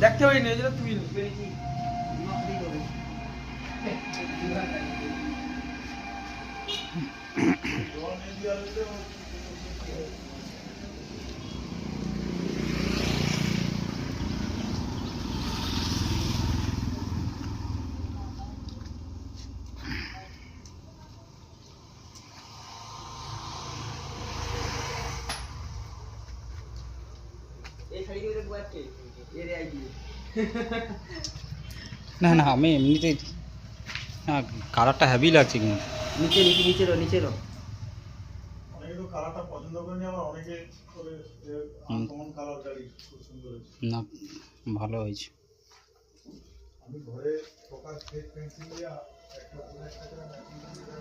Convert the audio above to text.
দেখতে পারি না, যেটা তুই না না, আমি এমনিতেই না, কালারটা হেভি লাগছে কিন্তু। নিচে নিচে নিচেরও অনেকে তো কালারটা পছন্দ করেনি, আবার অনেকে করে আনকমন কালার গাড়ি খুব সুন্দর হয়েছে। না, ভালো হয়েছে। আমি ঘরে ফোকাস স্কেচ পেন্সিল দিয়ে একটা করে ম্যাচিং করে